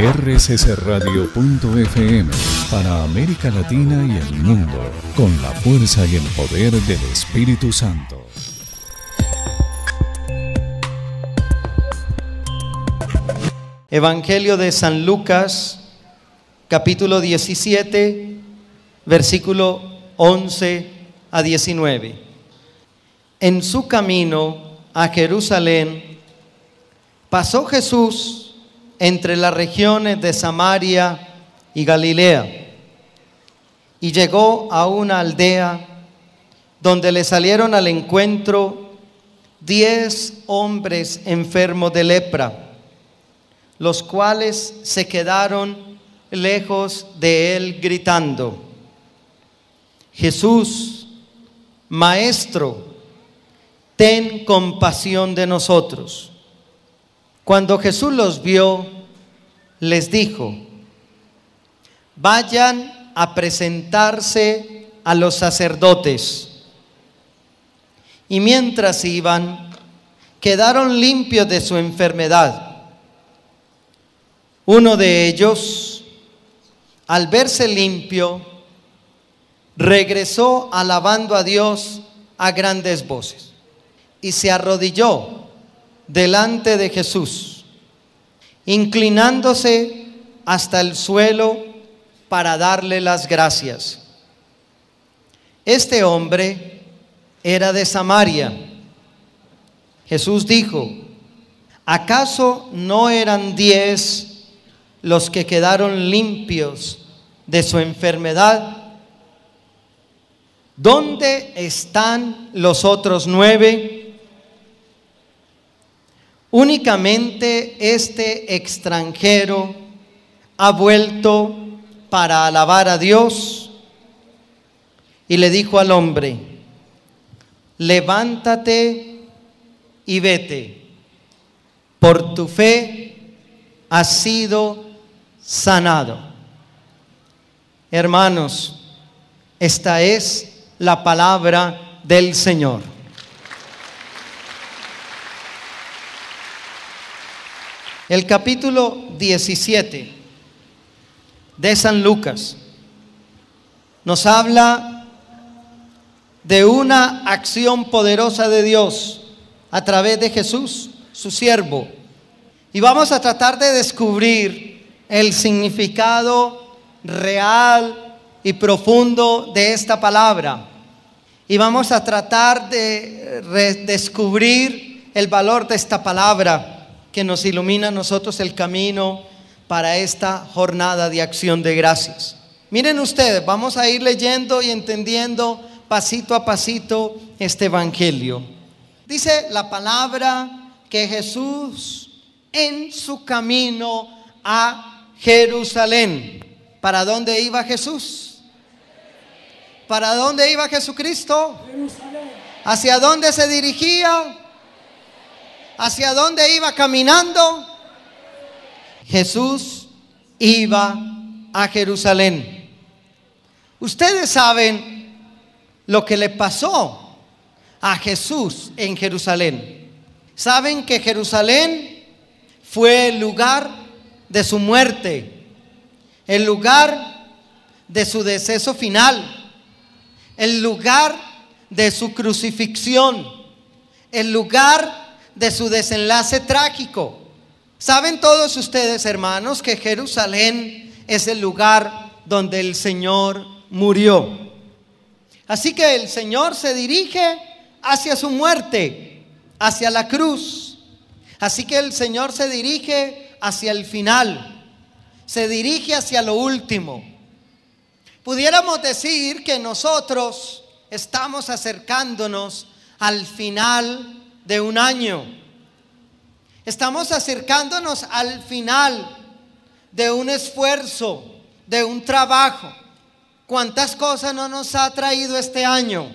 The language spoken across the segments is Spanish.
rccradio.fm para América Latina y el mundo, con la fuerza y el poder del Espíritu Santo. Evangelio de San Lucas, capítulo 17, versículo 11 a 19. En su camino a Jerusalén, pasó Jesús entre las regiones de Samaria y Galilea, y llegó a una aldea donde le salieron al encuentro 10 hombres enfermos de lepra, los cuales se quedaron lejos de él gritando: Jesús, Maestro, ten compasión de nosotros. Cuando Jesús los vio, les dijo: vayan a presentarse a los sacerdotes. Y mientras iban, quedaron limpios de su enfermedad. Uno de ellos, al verse limpio, regresó alabando a Dios a grandes voces y se arrodilló delante de Jesús, inclinándose hasta el suelo para darle las gracias. Este hombre era de Samaria. Jesús dijo: ¿acaso no eran 10 los que quedaron limpios de su enfermedad? ¿Dónde están los otros 9? Únicamente este extranjero ha vuelto para alabar a Dios. Y le dijo al hombre: levántate y vete, por tu fe has sido sanado. Hermanos, esta es la palabra del Señor. El capítulo 17 de San Lucas nos habla de una acción poderosa de Dios a través de Jesús, su siervo. Y vamos a tratar de descubrir el significado real y profundo de esta palabra. Y vamos a tratar de descubrir el valor de esta palabra que nos ilumina a nosotros el camino para esta jornada de acción de gracias. Miren ustedes, vamos a ir leyendo y entendiendo pasito a pasito este evangelio. Dice la palabra que Jesús en su camino a Jerusalén. ¿Para dónde iba Jesús? ¿Para dónde iba Jesucristo? ¿Hacia dónde se dirigía? ¿Hacia dónde iba caminando? Jesús iba a Jerusalén. Ustedes saben lo que le pasó a Jesús en Jerusalén. Saben que Jerusalén fue el lugar de su muerte, el lugar de su deceso final, el lugar de su crucifixión, el lugar de su desenlace trágico. ¿Saben todos ustedes, hermanos, que Jerusalén es el lugar donde el Señor murió? Así que el Señor se dirige hacia su muerte, hacia la cruz. Así que el Señor se dirige hacia el final, se dirige hacia lo último. Pudiéramos decir que nosotros estamos acercándonos al final de un año. Estamos acercándonos al final de un esfuerzo, de un trabajo. ¿Cuántas cosas no nos ha traído este año?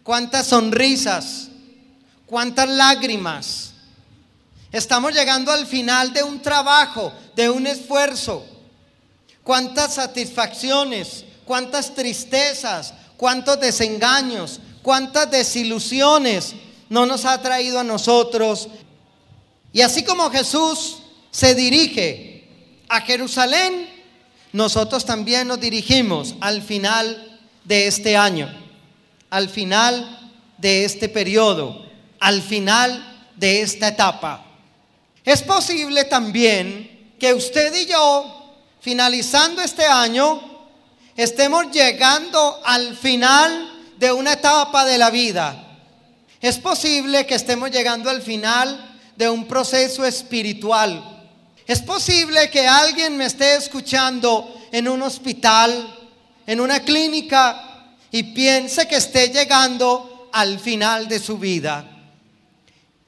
¿Cuántas sonrisas? ¿Cuántas lágrimas? Estamos llegando al final de un trabajo, de un esfuerzo. ¿Cuántas satisfacciones? ¿Cuántas tristezas? ¿Cuántos desengaños? ¿Cuántas desilusiones no nos ha traído a nosotros? Y así como Jesús se dirige a Jerusalén, nosotros también nos dirigimos al final de este año, al final de este periodo, al final de esta etapa. Es posible también que usted y yo, finalizando este año, estemos llegando al final de una etapa de la vida. Es posible que estemos llegando al final de un proceso espiritual. Es posible que alguien me esté escuchando en un hospital, en una clínica, y piense que esté llegando al final de su vida.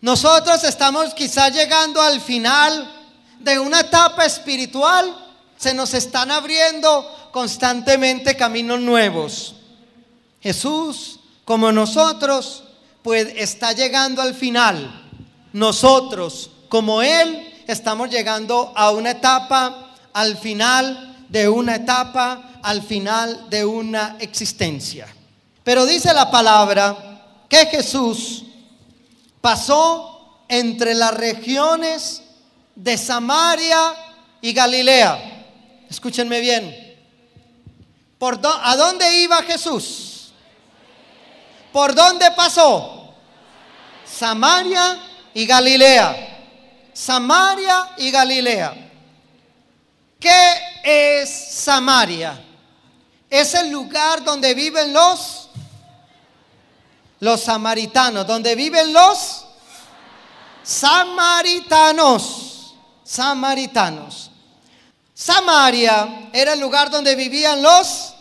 Nosotros estamos quizás llegando al final de una etapa espiritual. Se nos están abriendo constantemente caminos nuevos. Jesús, como nosotros, pues está llegando al final. Nosotros, como Él, estamos llegando a una etapa, al final de una etapa, al final de una existencia. Pero dice la palabra que Jesús pasó entre las regiones de Samaria y Galilea. Escúchenme bien. ¿A dónde iba Jesús? ¿Por dónde pasó? Samaria y Galilea. Samaria y Galilea. ¿Qué es Samaria? Es el lugar donde viven los samaritanos, donde viven los samaritanos. Samaria era el lugar donde vivían los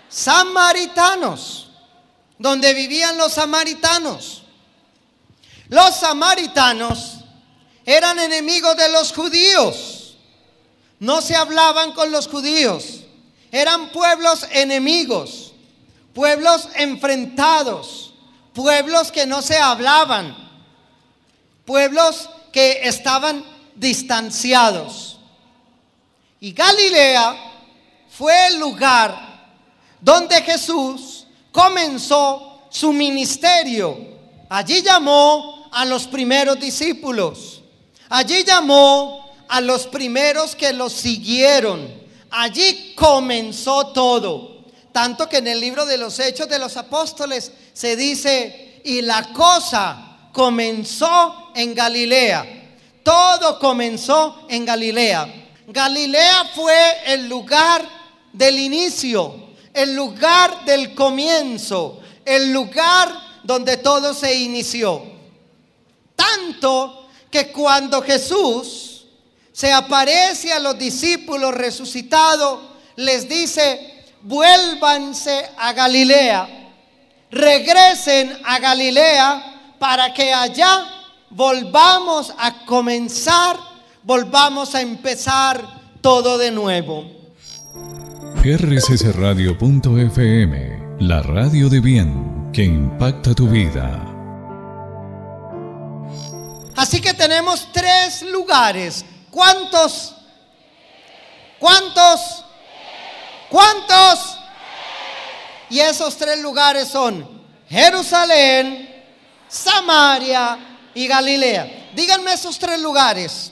samaritanos, donde vivían los samaritanos. Los samaritanos eran enemigos de los judíos. No se hablaban con los judíos. Eran pueblos enemigos, pueblos enfrentados, pueblos que no se hablaban, pueblos que estaban distanciados. Y Galilea fue el lugar donde Jesús comenzó su ministerio. Allí llamó a los primeros discípulos. Allí llamó a los primeros que los siguieron. Allí comenzó todo. Tanto que en el libro de los Hechos de los Apóstoles se dice: y la cosa comenzó en Galilea. Todo comenzó en Galilea. Galilea fue el lugar del inicio, el lugar del comienzo, el lugar donde todo se inició. Tanto que cuando Jesús se aparece a los discípulos resucitados, les dice: vuélvanse a Galilea, regresen a Galilea, para que allá volvamos a comenzar, volvamos a empezar todo de nuevo. rccradio.fm, la radio de bien que impacta tu vida. Así que tenemos 3 lugares. ¿Cuántos? ¿Cuántos? ¿Cuántos? Y esos 3 lugares son Jerusalén, Samaria y Galilea. Díganme esos 3 lugares.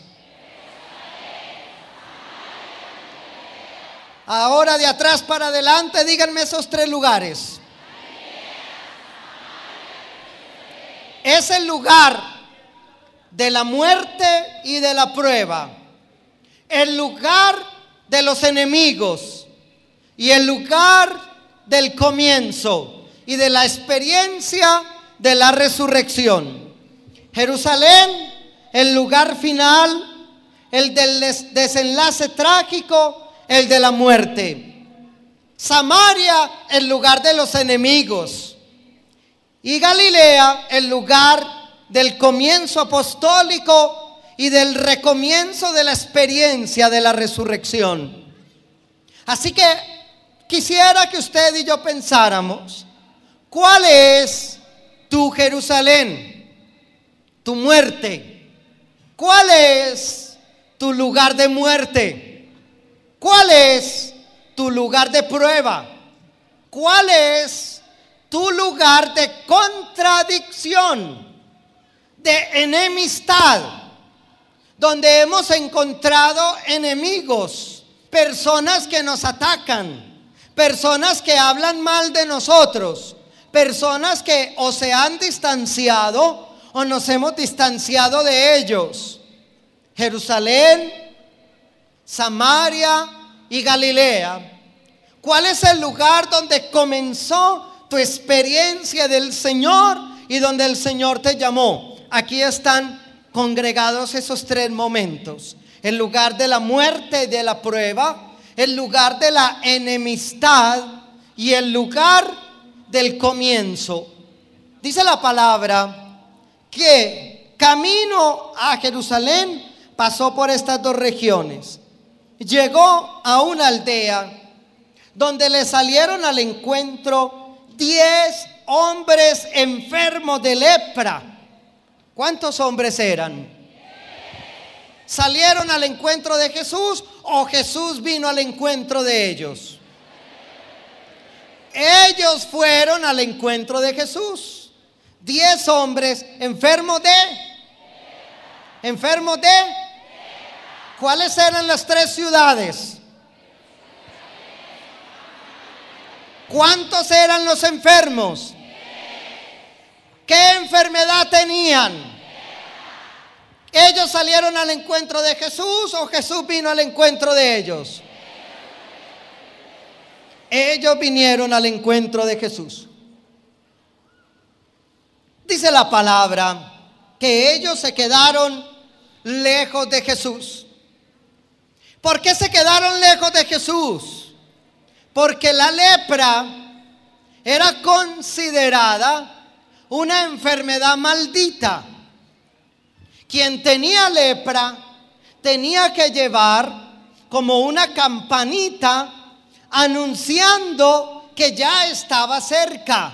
Ahora de atrás para adelante, díganme esos 3 lugares. Es el lugar de la muerte y de la prueba, el lugar de los enemigos y el lugar del comienzo y de la experiencia de la resurrección. Jerusalén, el lugar final, el del desenlace trágico, el de la muerte. Samaria, el lugar de los enemigos. Y Galilea, el lugar del comienzo apostólico y del recomienzo de la experiencia de la resurrección. Así que quisiera que usted y yo pensáramos: ¿cuál es tu Jerusalén? Tu muerte. ¿Cuál es tu lugar de muerte? ¿Cuál es tu lugar de prueba? ¿Cuál es tu lugar de contradicción, de enemistad, donde hemos encontrado enemigos, personas que nos atacan, personas que hablan mal de nosotros, personas que o se han distanciado o nos hemos distanciado de ellos. Jerusalén, Samaria y Galilea. ¿Cuál es el lugar donde comenzó tu experiencia del Señor y donde el Señor te llamó? Aquí están congregados esos tres momentos: el lugar de la muerte y de la prueba, el lugar de la enemistad y el lugar del comienzo. Dice la palabra que camino a Jerusalén pasó por estas dos regiones. Llegó a una aldea donde le salieron al encuentro 10 hombres enfermos de lepra. ¿Cuántos hombres eran? ¿Salieron al encuentro de Jesús o Jesús vino al encuentro de ellos? Ellos fueron al encuentro de Jesús. 10 hombres enfermos de. ¿Cuáles eran las tres ciudades? ¿Cuántos eran los enfermos? ¿Qué enfermedad tenían? ¿Ellos salieron al encuentro de Jesús o Jesús vino al encuentro de ellos? Ellos vinieron al encuentro de Jesús. Dice la palabra que ellos se quedaron lejos de Jesús. ¿Por qué se quedaron lejos de Jesús? Porque la lepra era considerada una enfermedad maldita. Quien tenía lepra tenía que llevar como una campanita anunciando que ya estaba cerca,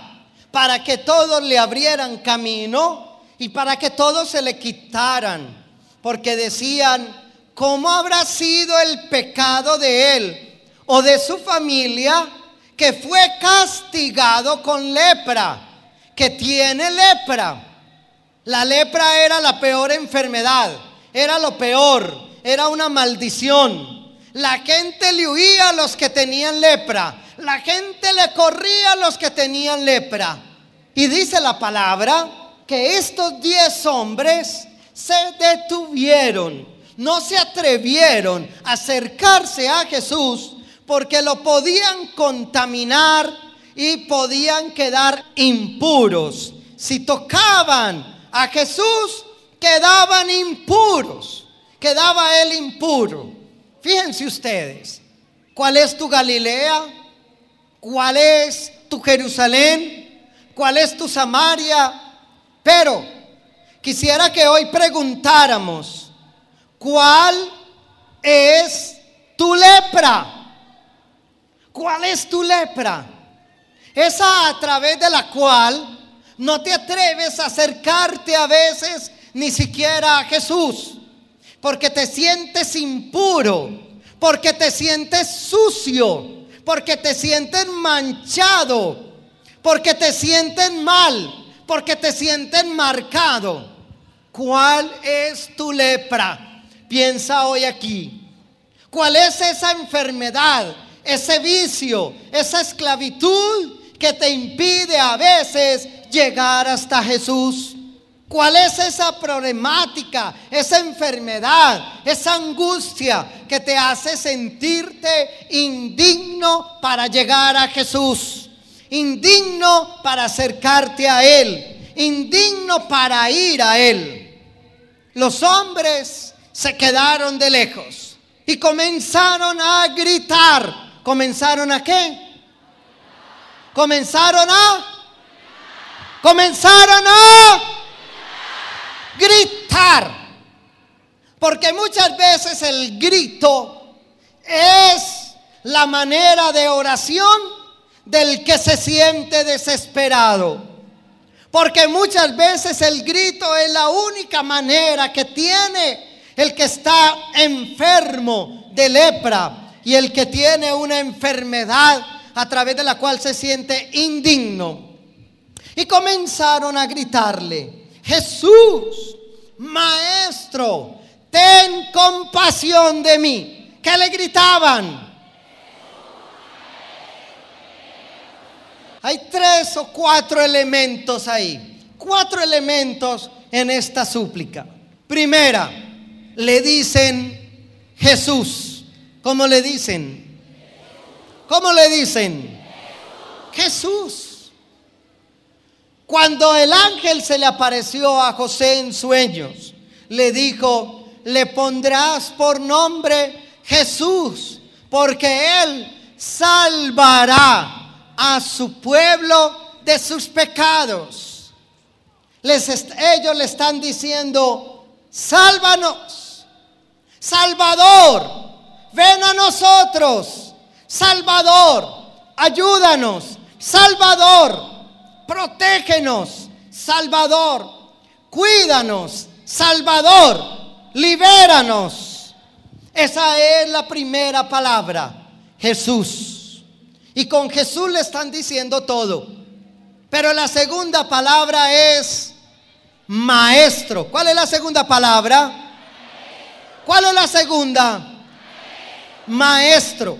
para que todos le abrieran camino y para que todos se le quitaran, porque decían: ¿cómo habrá sido el pecado de él o de su familia que fue castigado con lepra, que tiene lepra? La lepra era la peor enfermedad, era lo peor, era una maldición. La gente le huía a los que tenían lepra, la gente le corría a los que tenían lepra. Y dice la palabra que estos 10 hombres se detuvieron, no se atrevieron a acercarse a Jesús porque lo podían contaminar y podían quedar impuros. Si tocaban a Jesús, quedaban impuros, quedaba él impuro. Fíjense ustedes, ¿cuál es tu Galilea? ¿Cuál es tu Jerusalén? ¿Cuál es tu Samaria? Pero quisiera que hoy preguntáramos: ¿cuál es tu lepra? ¿Cuál es tu lepra? Esa a través de la cual no te atreves a acercarte a veces ni siquiera a Jesús, porque te sientes impuro, porque te sientes sucio, porque te sientes manchado, porque te sientes mal, porque te sientes marcado. ¿Cuál es tu lepra? Piensa hoy aquí. ¿Cuál es esa enfermedad, ese vicio, esa esclavitud que te impide a veces llegar hasta Jesús? ¿Cuál es esa problemática, esa enfermedad, esa angustia que te hace sentirte indigno para llegar a Jesús? Indigno para acercarte a Él, indigno para ir a Él. Los hombres se quedaron de lejos y comenzaron a gritar. ¿Comenzaron a qué? Comenzaron a gritar. Porque muchas veces el grito es la manera de oración del que se siente desesperado. Porque muchas veces el grito es la única manera que tiene el que está enfermo de lepra y el que tiene una enfermedad a través de la cual se siente indigno. Y comenzaron a gritarle: Jesús, Maestro, ten compasión de mí. ¿Qué le gritaban? Hay 3 o 4 elementos ahí. 4 elementos en esta súplica. Primera, le dicen Jesús. ¿Cómo le dicen? ¿Cómo le dicen? Jesús. Cuando el ángel se le apareció a José en sueños, le dijo: le pondrás por nombre Jesús, porque él salvará a su pueblo de sus pecados. Ellos le están diciendo: sálvanos, Salvador, ven a nosotros, Salvador, ayúdanos, Salvador, protégenos, Salvador, cuídanos, Salvador, libéranos. Esa es la primera palabra, Jesús. Y con Jesús le están diciendo todo. Pero la segunda palabra es maestro. ¿Cuál es la segunda palabra? ¿Cuál es la segunda? Maestro.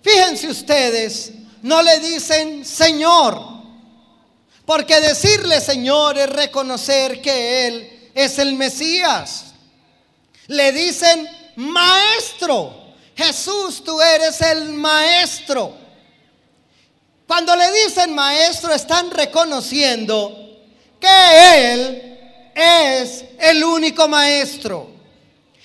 Fíjense ustedes, no le dicen Señor, porque decirle Señor es reconocer que Él es el Mesías. Le dicen maestro. Jesús, tú eres el maestro. Cuando le dicen maestro, están reconociendo que Él es el único maestro.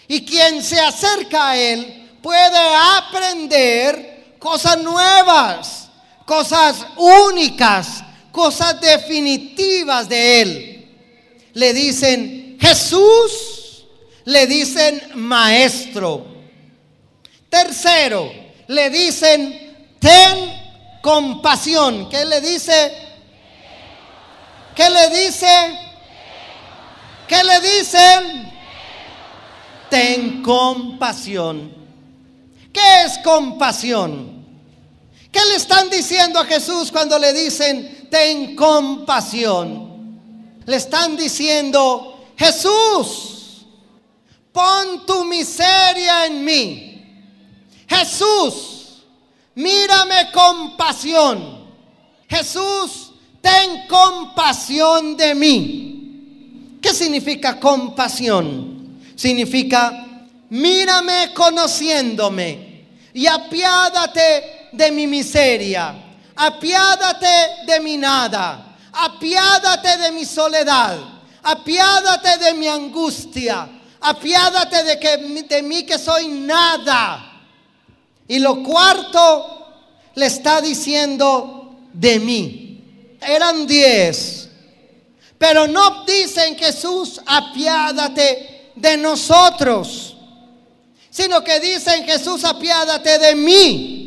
Y quien se acerca a Él puede aprender cosas nuevas, cosas únicas, cosas definitivas de Él. Le dicen Jesús, le dicen maestro. Tercero, le dicen ten compasión. ¿Qué le dice? ¿Qué le dice? ¿Qué le dicen? Ten compasión. ¿Qué es compasión? ¿Qué le están diciendo a Jesús cuando le dicen ten compasión? Le están diciendo: Jesús, pon tu miseria en mí. Jesús, mírame con compasión. Jesús, ten compasión de mí. ¿Qué significa compasión? Significa: mírame conociéndome y apiádate de mi miseria, apiádate de mi nada, apiádate de mi soledad, apiádate de mi angustia, apiádate de mí que soy nada. Y lo cuarto, le está diciendo de mí. Eran 10, pero no dicen Jesús, apiádate de nosotros, sino que dicen Jesús, apiádate de mí,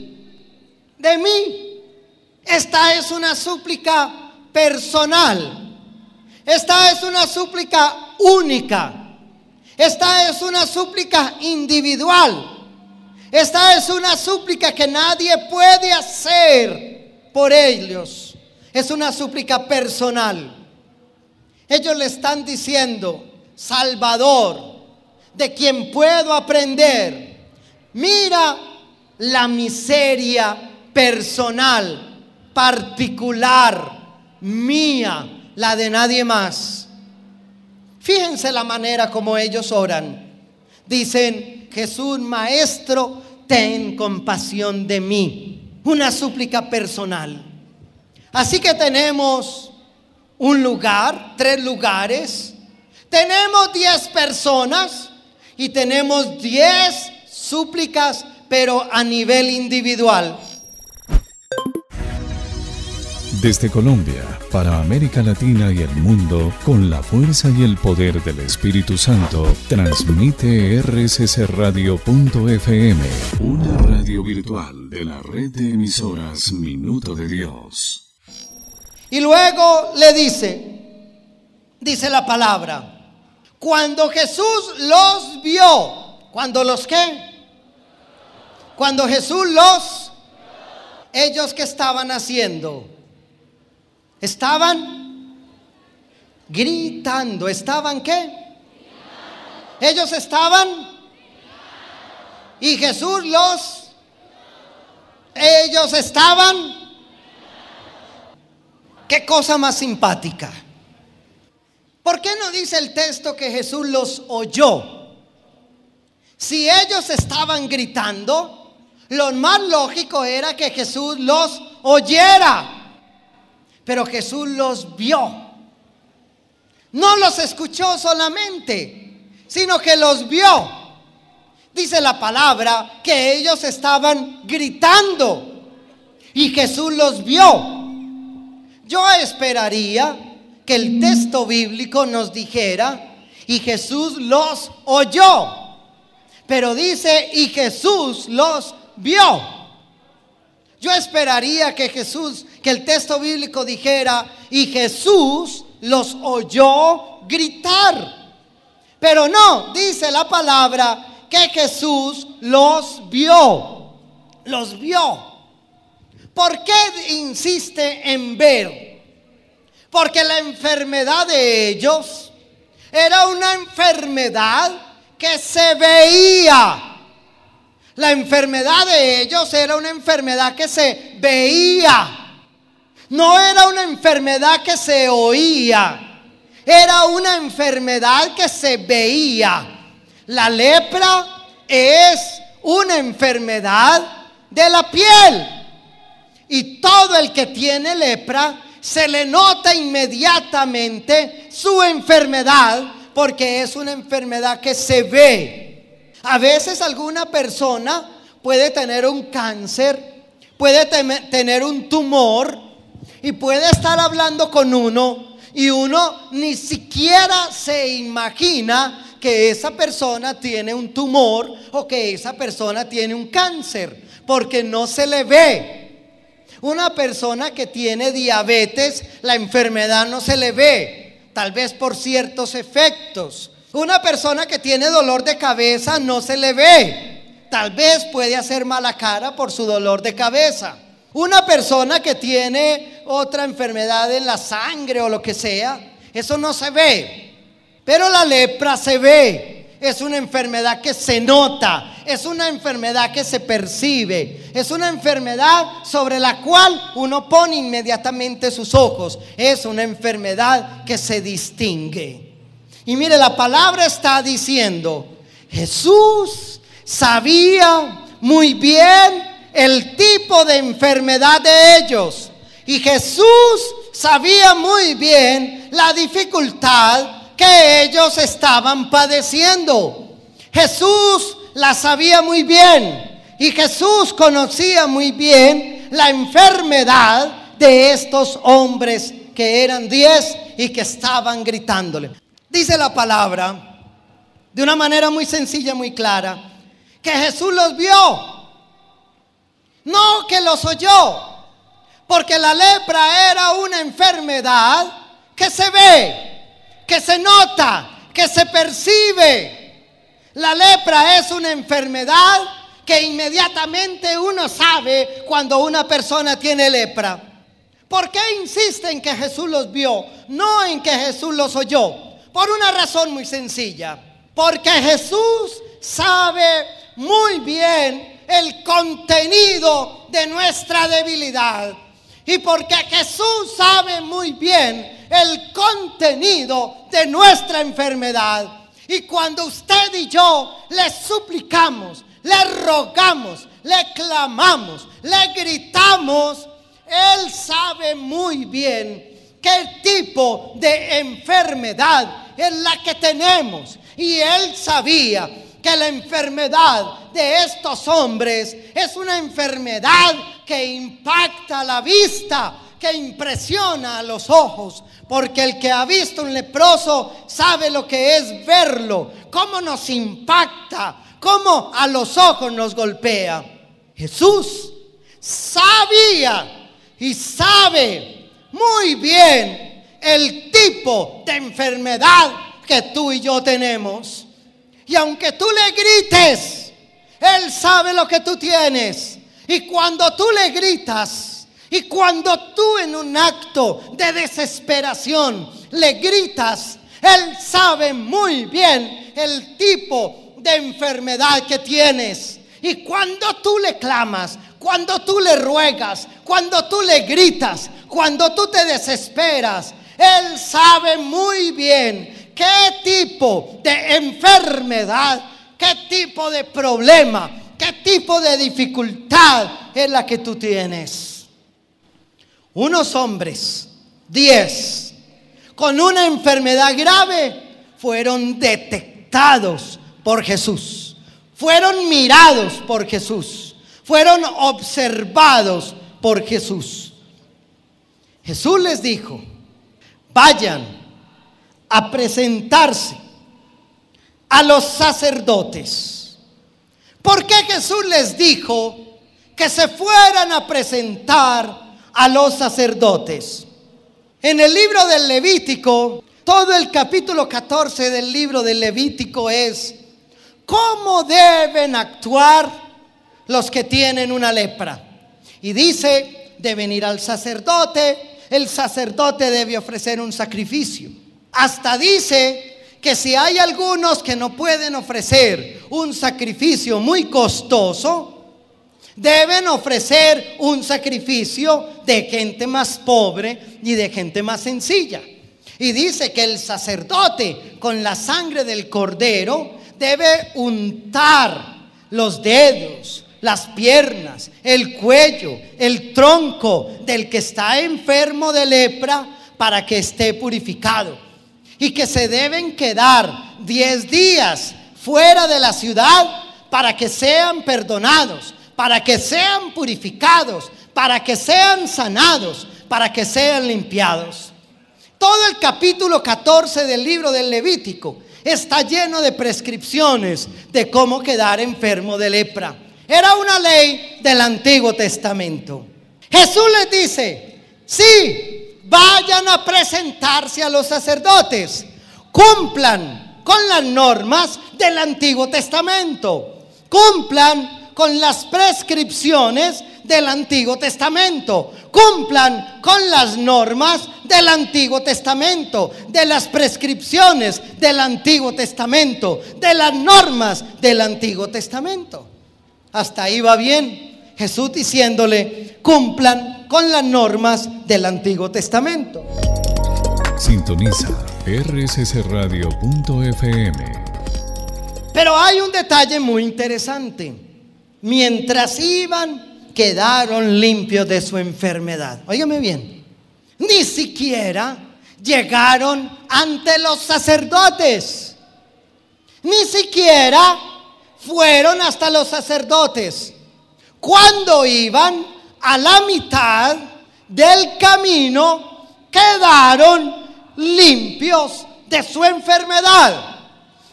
de mí. Esta es una súplica personal. Esta es una súplica única. Esta es una súplica individual. Esta es una súplica que nadie puede hacer por ellos. Es una súplica personal. Ellos le están diciendo: Salvador, de quien puedo aprender. Mira la miseria personal, particular, mía, la de nadie más. Fíjense la manera como ellos oran. Dicen: Jesús, maestro, ten compasión de mí. Una súplica personal. Así que tenemos un lugar, 3 lugares. Tenemos 10 personas y tenemos 10 súplicas, pero a nivel individual. Desde Colombia, para América Latina y el mundo, con la fuerza y el poder del Espíritu Santo, transmite rccradio.fm, una radio virtual de la red de emisoras Minuto de Dios. Y luego le dice la palabra, cuando Jesús los vio, ¿cuando los qué? Cuando Jesús ellos ¿qué estaban haciendo? Estaban gritando. ¿Estaban qué? Ellos estaban y Jesús ellos estaban. Qué cosa más simpática. ¿Por qué no dice el texto que Jesús los oyó? Si ellos estaban gritando, lo más lógico era que Jesús los oyera. Pero Jesús los vio. No los escuchó solamente, sino que los vio. Dice la palabra que ellos estaban gritando y Jesús los vio. Yo esperaría que el texto bíblico nos dijera y Jesús los oyó, pero dice y Jesús los vio. Yo esperaría que el texto bíblico dijera y Jesús los oyó gritar, pero no, dice la palabra que Jesús los vio. Los vio. ¿Por qué insiste en ver? Porque la enfermedad de ellos era una enfermedad que se veía. La enfermedad de ellos era una enfermedad que se veía. No era una enfermedad que se oía. Era una enfermedad que se veía. La lepra es una enfermedad de la piel. Y todo el que tiene lepra se le nota inmediatamente su enfermedad, porque es una enfermedad que se ve. A veces alguna persona puede tener un cáncer, puede tener un tumor y puede estar hablando con uno y uno ni siquiera se imagina que esa persona tiene un tumor o que esa persona tiene un cáncer, porque no se le ve. Una persona que tiene diabetes, la enfermedad no se le ve, tal vez por ciertos efectos. Una persona que tiene dolor de cabeza no se le ve, tal vez puede hacer mala cara por su dolor de cabeza. Una persona que tiene otra enfermedad en la sangre o lo que sea, eso no se ve. Pero la lepra se ve, es una enfermedad que se nota, es una enfermedad que se percibe, es una enfermedad sobre la cual uno pone inmediatamente sus ojos, es una enfermedad que se distingue. Y mire, la palabra está diciendo, Jesús sabía muy bien el tipo de enfermedad de ellos, y Jesús sabía muy bien la dificultad que ellos estaban padeciendo. Jesús la sabía muy bien y Jesús conocía muy bien la enfermedad de estos hombres que eran 10 y que estaban gritándole. Dice la palabra de una manera muy sencilla, muy clara, que Jesús los vio, no que los oyó, porque la lepra era una enfermedad que se ve, que se nota, que se percibe. La lepra es una enfermedad que inmediatamente uno sabe cuando una persona tiene lepra. ¿Por qué insiste en que Jesús los vio, no en que Jesús los oyó? Por una razón muy sencilla, porque Jesús sabe muy bien el contenido de nuestra debilidad. Y porque Jesús sabe muy bien el contenido de nuestra enfermedad. Y cuando usted y yo le suplicamos, le rogamos, le clamamos, le gritamos, Él sabe muy bien qué tipo de enfermedad es la que tenemos. Y Él sabía que la enfermedad de estos hombres es una enfermedad que impacta la vista, que impresiona a los ojos, porque el que ha visto un leproso sabe lo que es verlo, cómo nos impacta, cómo a los ojos nos golpea. Jesús sabía y sabe muy bien el tipo de enfermedad que tú y yo tenemos. Y aunque tú le grites, Él sabe lo que tú tienes. Y cuando tú le gritas, y cuando tú en un acto de desesperación le gritas, Él sabe muy bien el tipo de enfermedad que tienes. Y cuando tú le clamas, cuando tú le ruegas, cuando tú le gritas, cuando tú te desesperas, Él sabe muy bien qué tipo de enfermedad, qué tipo de problema, qué tipo de dificultad es la que tú tienes. Unos hombres, 10, con una enfermedad grave, fueron detectados por Jesús. Fueron mirados por Jesús. Fueron observados por Jesús. Jesús les dijo: vayan a presentarse a los sacerdotes. ¿Por qué Jesús les dijo que se fueran a presentar a los sacerdotes? En el libro del Levítico, todo el capítulo 14 del libro del Levítico es cómo deben actuar los que tienen una lepra. Y dice, deben ir al sacerdote, el sacerdote debe ofrecer un sacrificio. Hasta dice que si hay algunos que no pueden ofrecer un sacrificio muy costoso, deben ofrecer un sacrificio de gente más pobre y de gente más sencilla. Y dice que el sacerdote, con la sangre del cordero, debe untar los dedos, las piernas, el cuello, el tronco del que está enfermo de lepra para que esté purificado. Y que se deben quedar 10 días fuera de la ciudad para que sean perdonados, para que sean purificados, para que sean sanados, para que sean limpiados. Todo el capítulo 14 del libro del Levítico está lleno de prescripciones de cómo quedar enfermo de lepra. Era una ley del Antiguo Testamento. Jesús les dice: sí, vayan a presentarse a los sacerdotes, cumplan con las normas del Antiguo Testamento, cumplan con las prescripciones del Antiguo Testamento, cumplan con las normas del Antiguo Testamento, de las prescripciones del Antiguo Testamento, de las normas del Antiguo Testamento. Hasta ahí va bien. Jesús diciéndole: cumplan con las normas del Antiguo Testamento. Sintoniza rssradio.fm. Pero hay un detalle muy interesante. Mientras iban, quedaron limpios de su enfermedad. Óigame bien. Ni siquiera llegaron ante los sacerdotes. Ni siquiera fueron hasta los sacerdotes. Cuando iban a la mitad del camino, quedaron limpios de su enfermedad.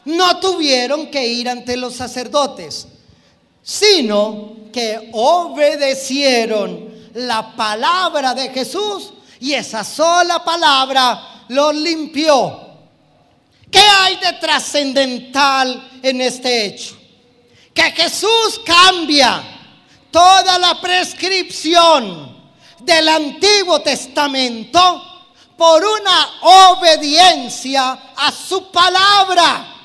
No tuvieron que ir ante los sacerdotes, sino que obedecieron la palabra de Jesús, y esa sola palabra los limpió. ¿Qué hay de trascendental en este hecho? Que Jesús cambia toda la prescripción del Antiguo Testamento por una obediencia a su palabra.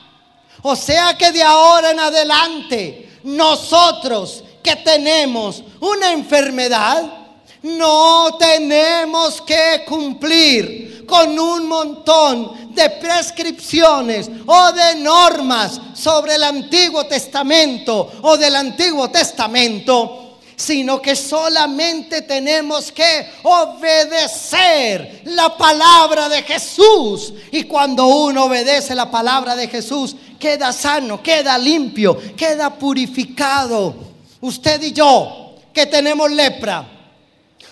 O sea que de ahora en adelante, nosotros que tenemos una enfermedad, no tenemos que cumplir con un montón de prescripciones o de normas sobre el Antiguo Testamento o del Antiguo Testamento, sino que solamente tenemos que obedecer la palabra de Jesús. Y cuando uno obedece la palabra de Jesús, queda sano, queda limpio, queda purificado. Usted y yo que tenemos lepra,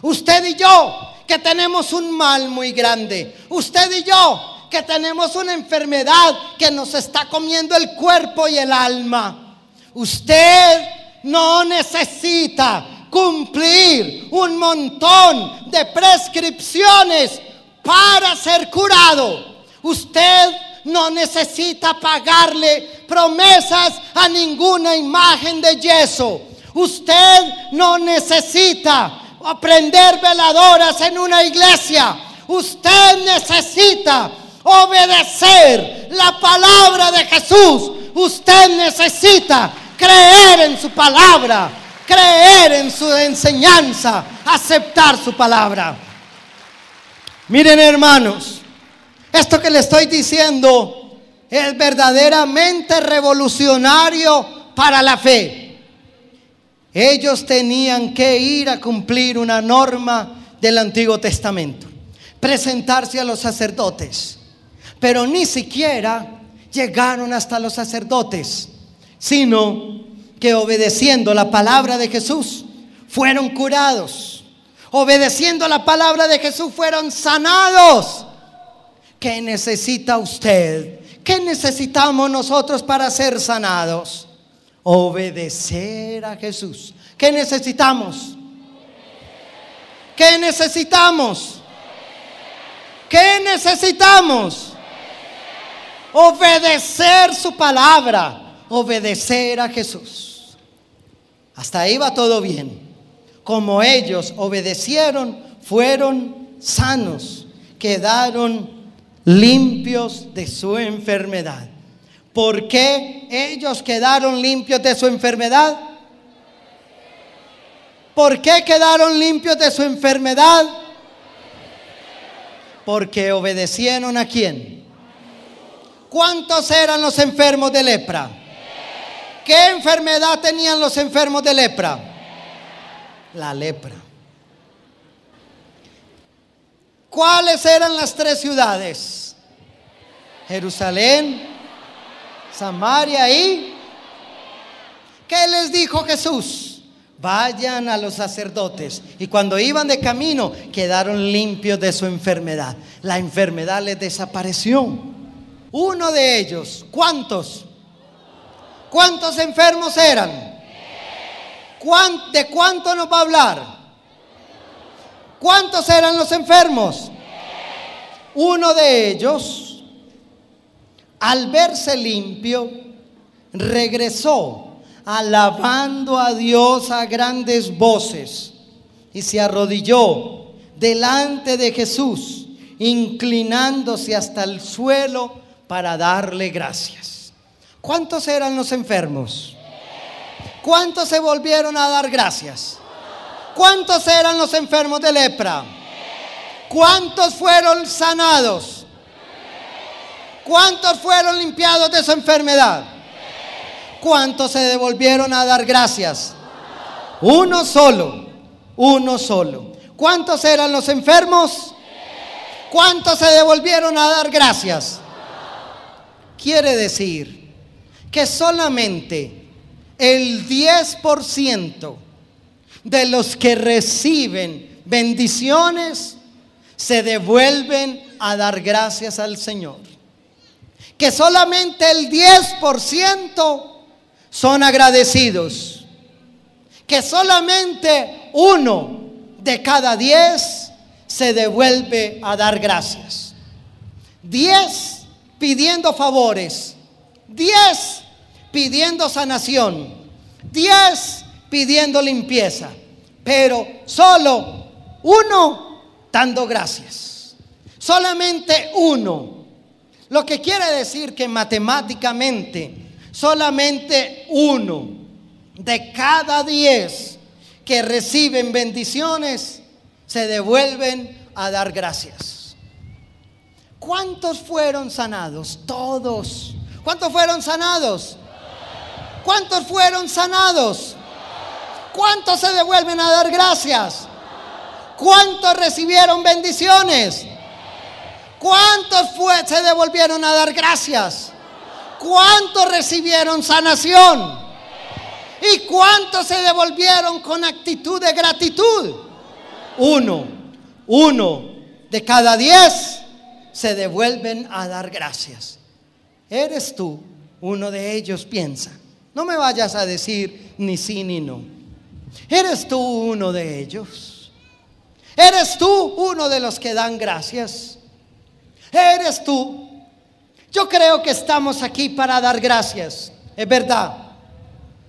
usted y yo que tenemos un mal muy grande, usted y yo que tenemos una enfermedad que nos está comiendo el cuerpo y el alma, usted no necesita cumplir un montón de prescripciones para ser curado. Usted no necesita pagarle promesas a ninguna imagen de yeso. Usted no necesita prender veladoras en una iglesia. Usted necesita obedecer la palabra de Jesús. Usted necesita creer en su palabra, creer en su enseñanza, aceptar su palabra. Miren, hermanos, esto que le estoy diciendo es verdaderamente revolucionario para la fe. Ellos tenían que ir a cumplir una norma del Antiguo Testamento, presentarse a los sacerdotes, pero ni siquiera llegaron hasta los sacerdotes, sino que obedeciendo la palabra de Jesús fueron curados, obedeciendo la palabra de Jesús fueron sanados. ¿Qué necesita usted? ¿Qué necesitamos nosotros para ser sanados? Obedecer a Jesús. ¿Qué necesitamos? ¿Qué necesitamos? ¿Qué necesitamos? Obedecer su palabra, obedecer a Jesús. Hasta ahí va todo bien. Como ellos obedecieron, fueron sanos, quedaron limpios de su enfermedad. ¿Por qué ellos quedaron limpios de su enfermedad? ¿Por qué quedaron limpios de su enfermedad? Porque obedecieron ¿a quién? ¿Cuántos eran los enfermos de lepra? ¿Qué enfermedad tenían los enfermos de lepra? La lepra. ¿Cuáles eran las 3 ciudades? Jerusalén, Samaria y... ¿Qué les dijo Jesús? Vayan a los sacerdotes. Y cuando iban de camino, quedaron limpios de su enfermedad. La enfermedad les desapareció. Uno de ellos, ¿cuántos? ¿Cuántos enfermos eran? ¿De cuánto nos va a hablar? ¿Cuántos eran los enfermos? Uno de ellos, al verse limpio, regresó alabando a Dios a grandes voces y se arrodilló delante de Jesús, inclinándose hasta el suelo para darle gracias. ¿Cuántos eran los enfermos? ¿Cuántos se volvieron a dar gracias? ¿Cuántos eran los enfermos de lepra? ¿Cuántos fueron sanados? ¿Cuántos fueron limpiados de su enfermedad? ¿Cuántos se devolvieron a dar gracias? Uno solo, uno solo. ¿Cuántos eran los enfermos? ¿Cuántos se devolvieron a dar gracias? Quiere decir que solamente el 10% de los que reciben bendiciones se devuelven a dar gracias al Señor. Que solamente el 10% son agradecidos. Que solamente 1 de cada 10 se devuelve a dar gracias. 10 pidiendo favores, 10 pidiendo sanación, 10 pidiendo limpieza, pero solo 1 dando gracias. Solamente 1. Lo que quiere decir que matemáticamente solamente 1 de cada 10 que reciben bendiciones se devuelven a dar gracias. ¿Cuántos fueron sanados? Todos. ¿Cuántos fueron sanados? ¿Cuántos fueron sanados? ¿Cuántos se devuelven a dar gracias? ¿Cuántos recibieron bendiciones? ¿Cuántos se devolvieron a dar gracias? ¿Cuántos recibieron sanación? ¿Y cuántos se devolvieron con actitud de gratitud? 1 de cada 10 se devuelven a dar gracias. ¿Eres tú uno de ellos? Piensa. No me vayas a decir ni sí ni no. ¿Eres tú uno de ellos? ¿Eres tú uno de los que dan gracias? ¿Eres tú? Yo creo que estamos aquí para dar gracias, es verdad.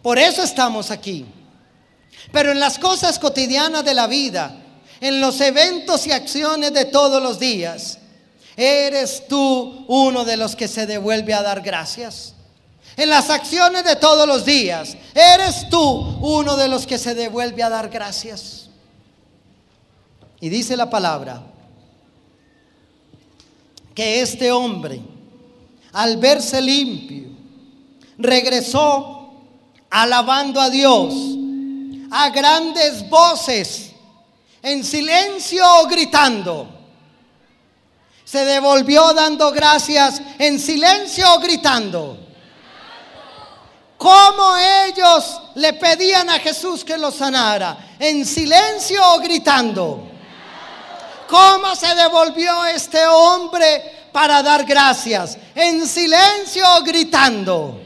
Por eso estamos aquí. Pero en las cosas cotidianas de la vida, en los eventos y acciones de todos los días, ¿Eres tú uno de los que se devuelve a dar gracias? En las acciones de todos los días, ¿eres tú uno de los que se devuelve a dar gracias? Y dice la palabra que este hombre, al verse limpio, regresó alabando a Dios a grandes voces, en silencio o gritando. Se devolvió dando gracias en silencio o gritando. ¿Cómo ellos le pedían a Jesús que lo sanara? ¿En silencio o gritando? ¿Cómo se devolvió este hombre para dar gracias? ¿En silencio o gritando?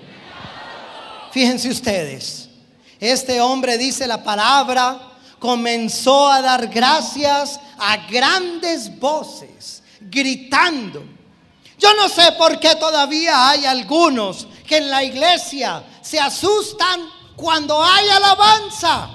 Fíjense ustedes, este hombre, dice la palabra, comenzó a dar gracias a grandes voces, gritando. Yo no sé por qué todavía hay algunos que en la iglesia se asustan cuando hay alabanza.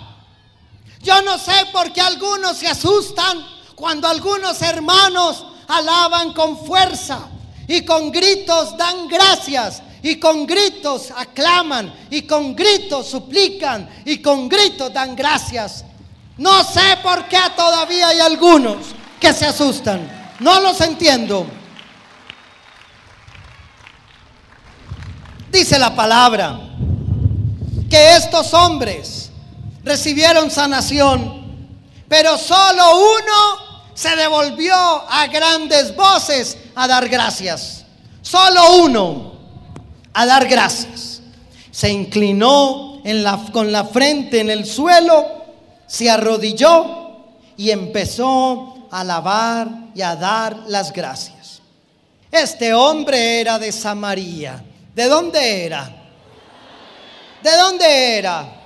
Yo no sé por qué algunos se asustan cuando algunos hermanos alaban con fuerza y con gritos dan gracias, y con gritos aclaman, y con gritos suplican, y con gritos dan gracias. No sé por qué todavía hay algunos que se asustan. No los entiendo. Dice la palabra que estos hombres recibieron sanación, pero solo uno se devolvió a grandes voces a dar gracias. Solo uno a dar gracias. Se inclinó con la frente en el suelo, se arrodilló y empezó a alabar y a dar las gracias. Este hombre era de Samaria. ¿De dónde era? ¿De dónde era?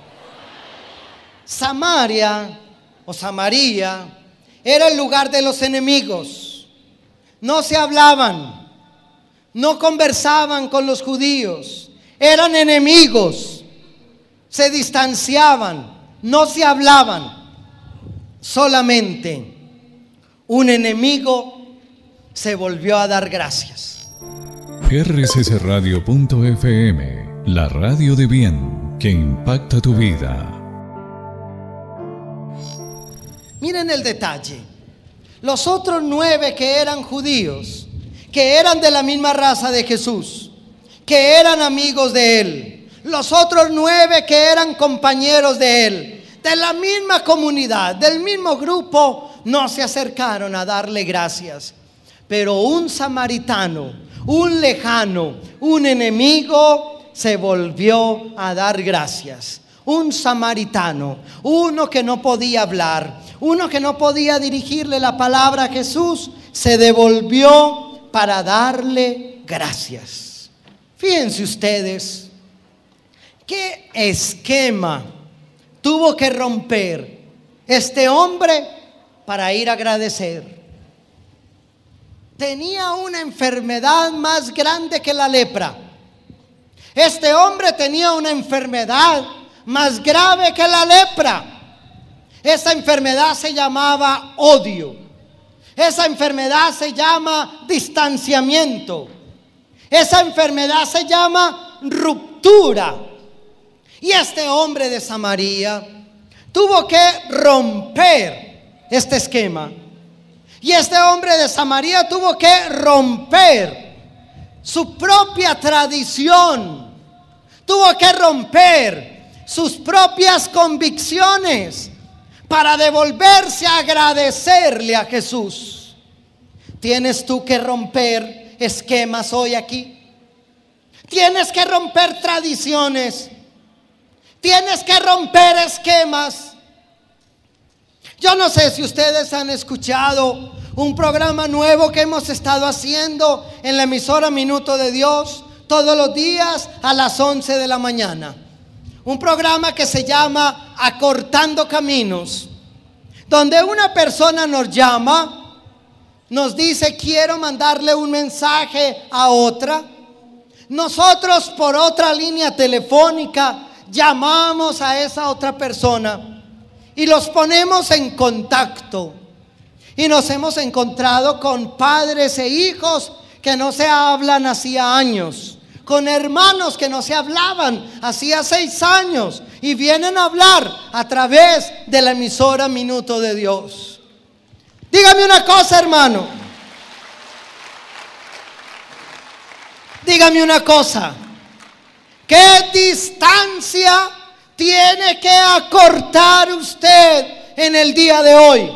Samaria o Samaria era el lugar de los enemigos. No se hablaban, no conversaban con los judíos, eran enemigos, se distanciaban, no se hablaban. Solamente un enemigo se volvió a dar gracias. rccradio.fm, la radio de bien que impacta tu vida. Miren el detalle. Los otros 9 que eran judíos, que eran de la misma raza de Jesús, que eran amigos de él, los otros 9 que eran compañeros de él, de la misma comunidad, del mismo grupo, no se acercaron a darle gracias. Pero un samaritano, un lejano, un enemigo, se volvió a dar gracias. Un samaritano, uno que no podía hablar, uno que no podía dirigirle la palabra a Jesús, se devolvió para darle gracias. Fíjense ustedes, ¿qué esquema tuvo que romper este hombre para ir a agradecer? Tenía una enfermedad más grande que la lepra. Este hombre tenía una enfermedad más grave que la lepra. Esa enfermedad se llamaba odio. Esa enfermedad se llama distanciamiento. Esa enfermedad se llama ruptura. Y este hombre de Samaria tuvo que romper este esquema. Y este hombre de Samaria tuvo que romper su propia tradición. Tuvo que romper sus propias convicciones para devolverse a agradecerle a Jesús. Tienes tú que romper esquemas hoy aquí. Tienes que romper tradiciones. Tienes que romper esquemas. Yo no sé si ustedes han escuchado un programa nuevo que hemos estado haciendo en la emisora Minuto de Dios todos los días a las 11 de la mañana. Un programa que se llama Acortando Caminos, donde una persona nos llama, nos dice: quiero mandarle un mensaje a otra. Nosotros por otra línea telefónica llamamos a esa otra persona y los ponemos en contacto. Y nos hemos encontrado con padres e hijos que no se hablan hacía años, con hermanos que no se hablaban hacía 6 años y vienen a hablar a través de la emisora Minuto de Dios. Dígame una cosa, hermano. Dígame una cosa. ¿Qué distancia tiene que acortar usted en el día de hoy?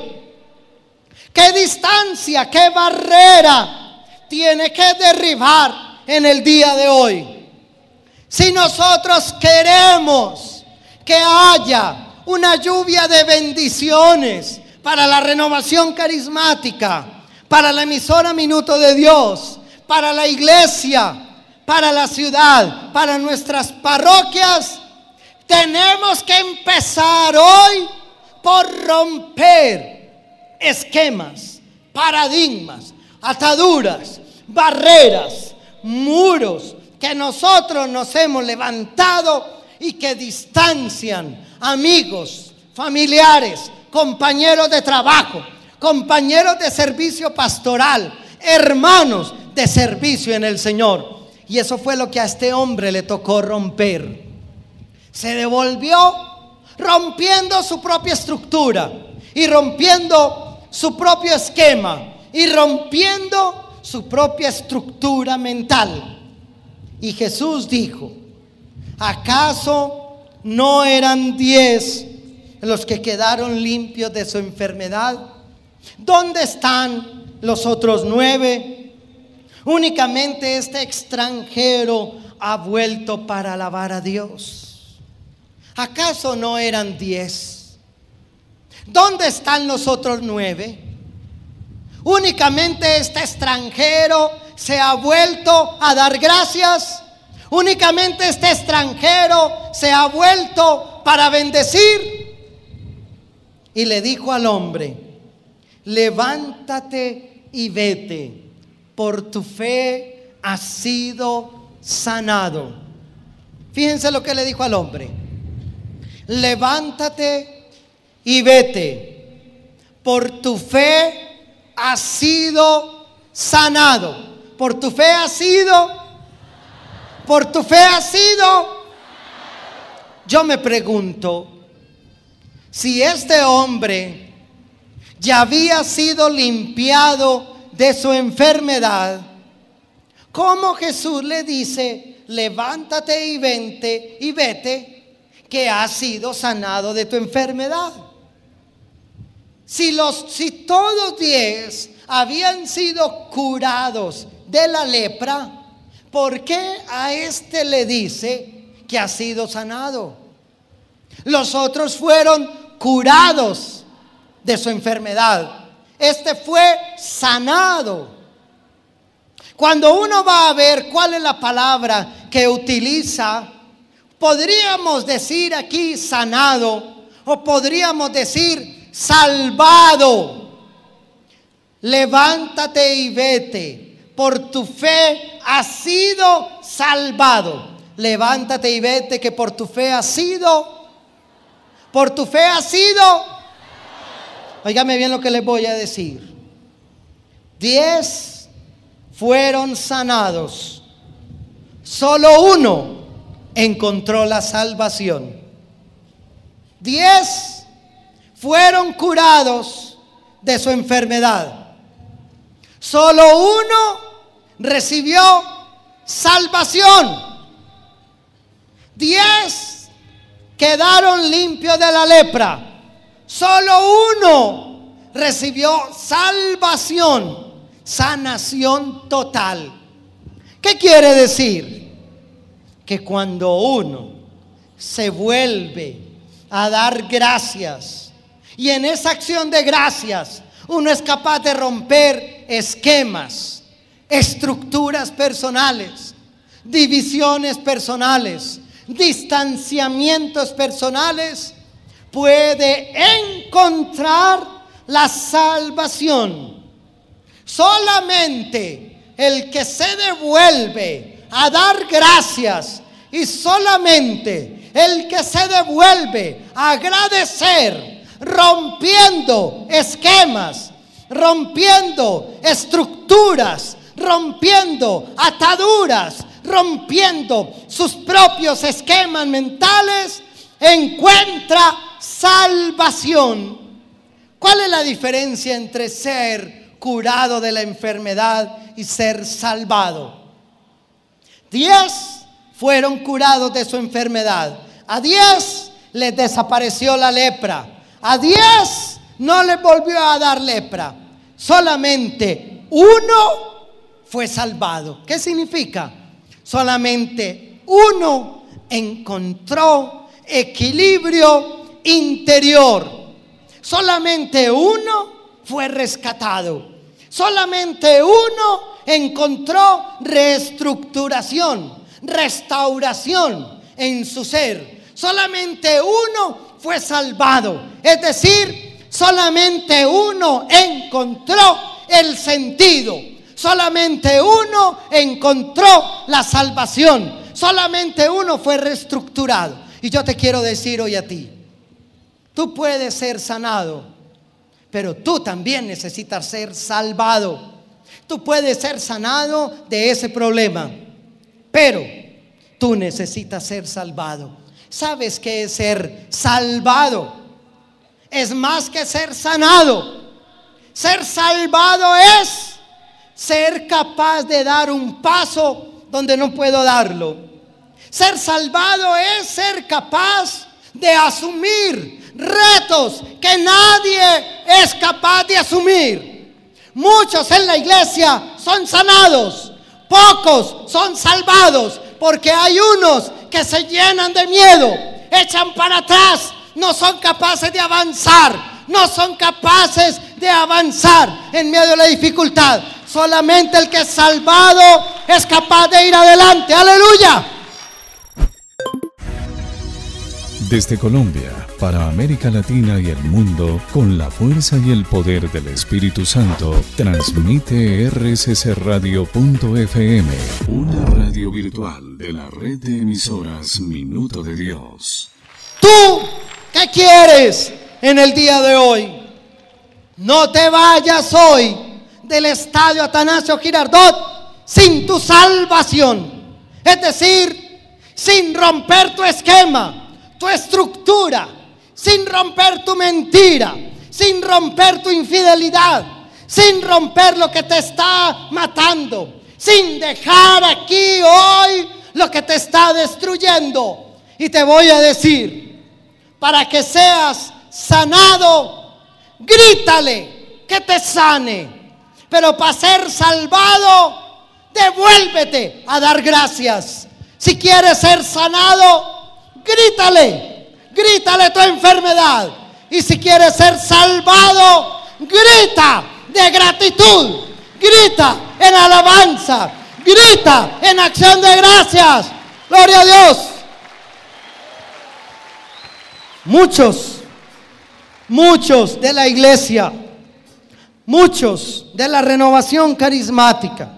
¿Qué distancia, qué barrera tiene que derribar en el día de hoy? Si nosotros queremos que haya una lluvia de bendiciones para la renovación carismática, para la emisora Minuto de Dios, para la iglesia, para la ciudad, para nuestras parroquias, tenemos que empezar hoy por romper esquemas, paradigmas, ataduras, barreras, muros que nosotros nos hemos levantado y que distancian amigos, familiares, compañeros de trabajo, compañeros de servicio pastoral, hermanos de servicio en el Señor. Y eso fue lo que a este hombre le tocó romper. Se devolvió rompiendo su propia estructura y rompiendo su propio esquema y rompiendo su propia estructura mental. Y Jesús dijo: ¿acaso no eran 10 los que quedaron limpios de su enfermedad? ¿Dónde están los otros 9? Únicamente este extranjero ha vuelto para alabar a Dios. ¿Acaso no eran 10? ¿Dónde están los otros 9? Únicamente este extranjero se ha vuelto a dar gracias. Únicamente este extranjero se ha vuelto para bendecir. Y le dijo al hombre: levántate y vete, por tu fe has sido sanado. Fíjense lo que le dijo al hombre: levántate y vete, por tu fe has sido sanado. Por tu fe has sido. Por tu fe has sido. Yo me pregunto, si este hombre ya había sido limpiado de su enfermedad, ¿cómo Jesús le dice: levántate y vete, que has sido sanado de tu enfermedad? Si todos 10 habían sido curados de la lepra, ¿por qué a este le dice que ha sido sanado? Los otros fueron curados de su enfermedad. Este fue sanado. Cuando uno va a ver cuál es la palabra que utiliza, podríamos decir aquí sanado, o podríamos decir salvado. Levántate y vete, por tu fe has sido salvado. Levántate y vete, que por tu fe has sido. Por tu fe has sido. Óigame bien lo que les voy a decir. 10 fueron sanados, solo 1 encontró la salvación. 10 fueron curados de su enfermedad, solo 1 recibió salvación. 10 quedaron limpios de la lepra, solo 1 recibió salvación, sanación total. ¿Qué quiere decir? Que cuando uno se vuelve a dar gracias, y en esa acción de gracias uno es capaz de romper esquemas, estructuras personales, divisiones personales, distanciamientos personales, puede encontrar la salvación. Solamente el que se devuelve a dar gracias, y solamente el que se devuelve a agradecer, rompiendo esquemas, rompiendo estructuras, rompiendo ataduras, rompiendo sus propios esquemas mentales, encuentra salvación. ¿Cuál es la diferencia entre ser curado de la enfermedad y ser salvado? 10 fueron curados de su enfermedad. A 10 les desapareció la lepra. A 10 no les volvió a dar lepra. Solamente uno fue salvado. ¿Qué significa? Solamente uno encontró equilibrio interior. Solamente uno fue rescatado. Solamente uno encontró reestructuración, restauración en su ser. Solamente uno fue salvado. Es decir, solamente uno encontró el sentido. Solamente uno encontró la salvación. Solamente uno fue reestructurado. Y yo te quiero decir hoy a ti, tú puedes ser sanado, pero tú también necesitas ser salvado. Tú puedes ser sanado de ese problema, pero tú necesitas ser salvado. ¿Sabes qué es ser salvado? Es más que ser sanado. Ser salvado es ser capaz de dar un paso donde no puedo darlo. Ser salvado es ser capaz de asumir retos que nadie es capaz de asumir. Muchos en la iglesia son sanados, pocos son salvados, porque hay unos que se llenan de miedo, echan para atrás, no son capaces de avanzar, no son capaces de avanzar en medio de la dificultad. Solamente el que es salvado es capaz de ir adelante. ¡Aleluya! Desde Colombia, para América Latina y el mundo, con la fuerza y el poder del Espíritu Santo, transmite rccradio.fm, una radio virtual de la red de emisoras Minuto de Dios. ¿Tú qué quieres en el día de hoy? No te vayas hoy del estadio Atanasio Girardot sin tu salvación. Es decir, sin romper tu esquema, tu estructura, sin romper tu mentira, sin romper tu infidelidad, sin romper lo que te está matando, sin dejar aquí hoy lo que te está destruyendo. Y te voy a decir, para que seas sanado, grítale que te sane. Pero para ser salvado, devuélvete a dar gracias. Si quieres ser sanado, grítale tu enfermedad. Y si quieres ser salvado, grita de gratitud, grita en alabanza, grita en acción de gracias. Gloria a Dios. Muchos de la iglesia, muchos de la renovación carismática,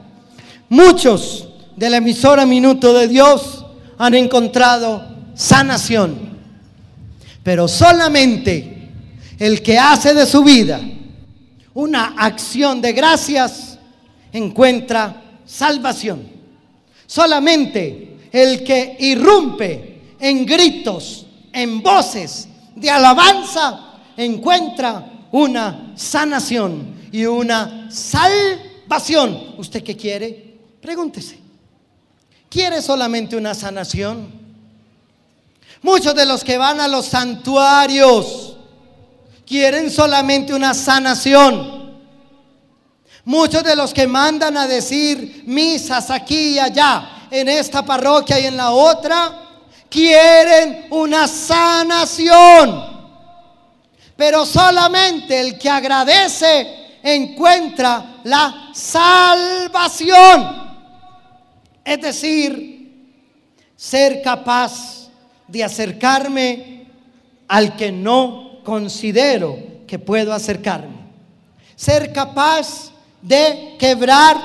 muchos de la emisora Minuto de Dios han encontrado sanación, pero solamente el que hace de su vida una acción de gracias encuentra salvación. Solamente el que irrumpe en gritos, en voces de alabanza encuentra una sanación y una salvación. ¿Usted qué quiere? Pregúntese. ¿Quiere solamente una sanación? Muchos de los que van a los santuarios quieren solamente una sanación. Muchos de los que mandan a decir misas aquí y allá, en esta parroquia y en la otra, quieren una sanación. Pero solamente el que agradece encuentra la salvación. Es decir, ser capaz de acercarme al que no considero que puedo acercarme. Ser capaz de quebrar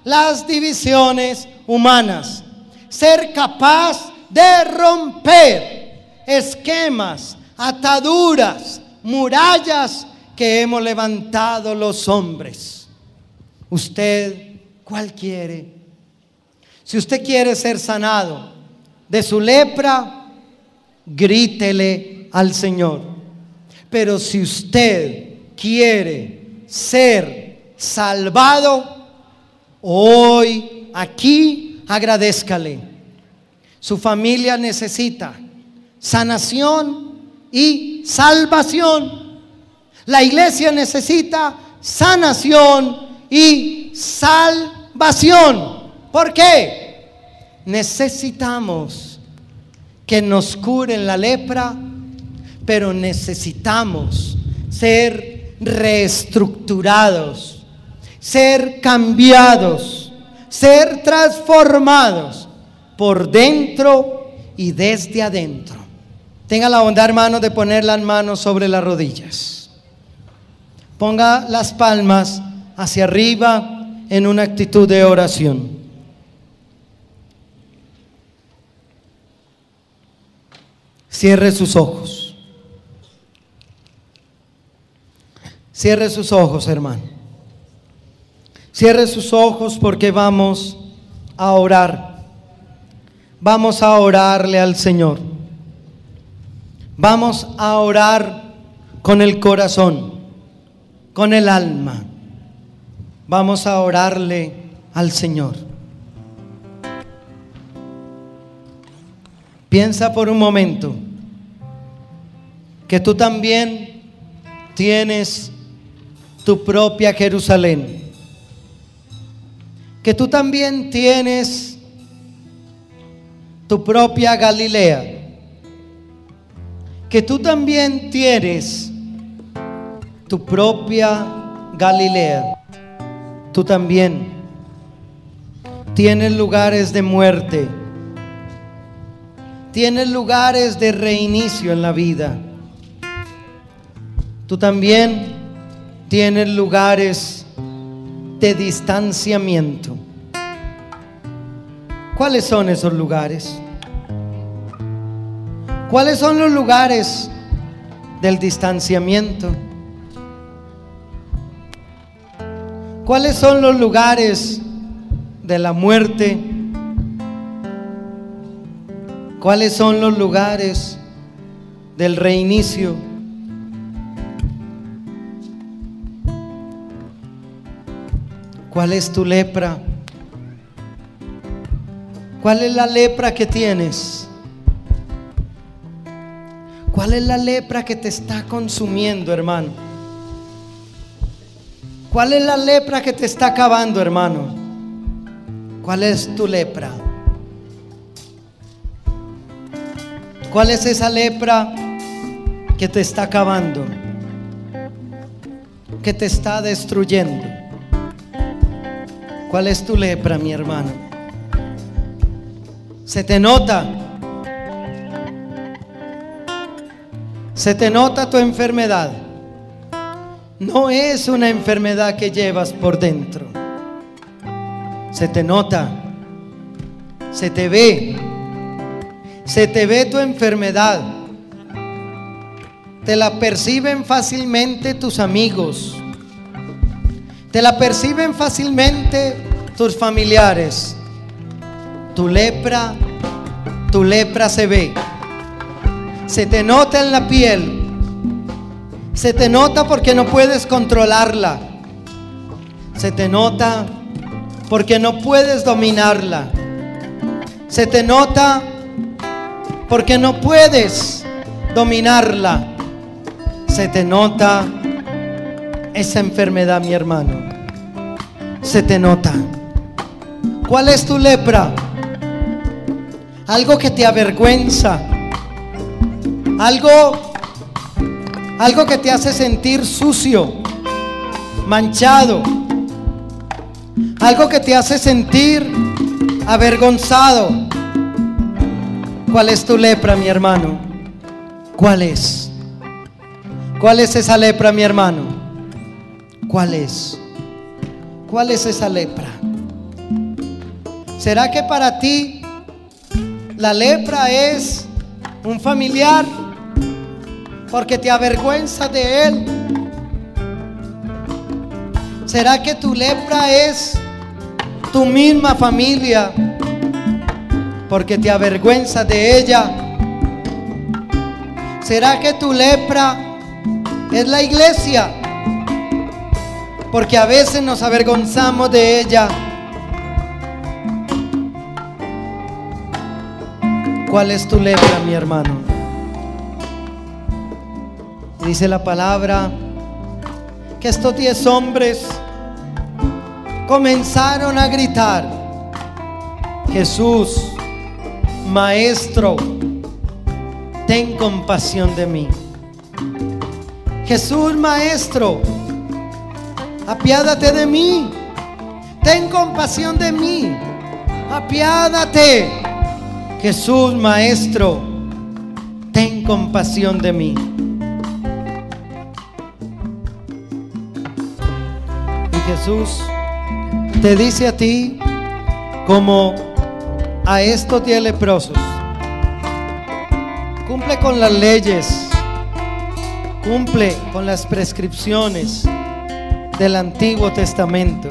las divisiones humanas. Ser capaz de romper esquemas, ataduras, murallas que hemos levantado los hombres. ¿Usted cuál quiere? Si usted quiere ser sanado de su lepra, grítele al Señor. Pero si usted quiere ser salvado, hoy aquí agradézcale. Su familia necesita sanación y salvación. La iglesia necesita sanación y salvación. ¿Por qué? Necesitamos que nos curen la lepra, pero necesitamos ser reestructurados, ser cambiados, ser transformados por dentro y desde adentro. Tenga la bondad, hermano, de poner las manos sobre las rodillas. Ponga las palmas hacia arriba en una actitud de oración. Cierre sus ojos. Cierre sus ojos, hermano. Cierre sus ojos porque vamos a orar. Vamos a orarle al Señor. Vamos a orar con el corazón, con el alma. Vamos a orarle al Señor. Piensa por un momento que tú también tienes tu propia Jerusalén, que tú también tienes tu propia Galilea, que tú también tienes tu propia Galilea. Tú también tienes lugares de muerte, tienes lugares de reinicio en la vida. Tú también tienes lugares de distanciamiento. ¿Cuáles son esos lugares? ¿Cuáles son los lugares del distanciamiento? ¿Cuáles son los lugares de la muerte? ¿Cuáles son los lugares del reinicio? ¿Cuál es tu lepra? ¿Cuál es la lepra que tienes? ¿Cuál es la lepra que te está consumiendo, hermano? ¿Cuál es la lepra que te está acabando, hermano? ¿Cuál es tu lepra? ¿Cuál es esa lepra que te está acabando? Que te está destruyendo. ¿Cuál es tu lepra, mi hermano? Se te nota. Se te nota tu enfermedad. No es una enfermedad que llevas por dentro. Se te nota. Se te ve. Se te ve tu enfermedad. Te la perciben fácilmente tus amigos. Te la perciben fácilmente tus familiares. Tu lepra se ve. Se te nota en la piel. Se te nota porque no puedes controlarla. Se te nota porque no puedes dominarla. Se te nota porque no puedes dominarla. Se te nota esa enfermedad, mi hermano. Se te nota. ¿Cuál es tu lepra? Algo que te avergüenza. Algo que te hace sentir sucio, manchado. Algo que te hace sentir avergonzado. ¿Cuál es tu lepra, mi hermano? ¿Cuál es? ¿Cuál es esa lepra, mi hermano? ¿Cuál es? ¿Cuál es esa lepra? ¿Será que para ti la lepra es un familiar porque te avergüenzas de él? ¿Será que tu lepra es tu misma familia porque te avergüenzas de ella? ¿Será que tu lepra es la iglesia porque a veces nos avergonzamos de ella? ¿Cuál es tu lepra, mi hermano? Dice la palabra que estos 10 hombres comenzaron a gritar: Jesús, Maestro, ten compasión de mí. Jesús, Maestro, apiádate de mí. Ten compasión de mí. Apiádate. Jesús, Maestro, ten compasión de mí. Y Jesús te dice a ti como a estos 10 leprosos: cumple con las leyes, cumple con las prescripciones del Antiguo Testamento.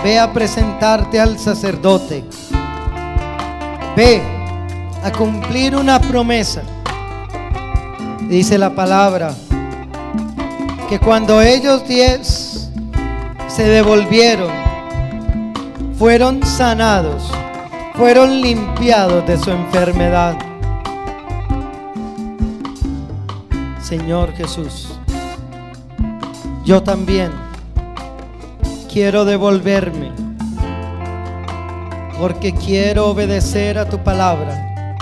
Ve a presentarte al sacerdote. Ve a cumplir una promesa. Dice la palabra que cuando ellos 10 se devolvieron, fueron sanados, fueron limpiados de su enfermedad. Señor Jesús, yo también quiero devolverme, porque quiero obedecer a tu palabra,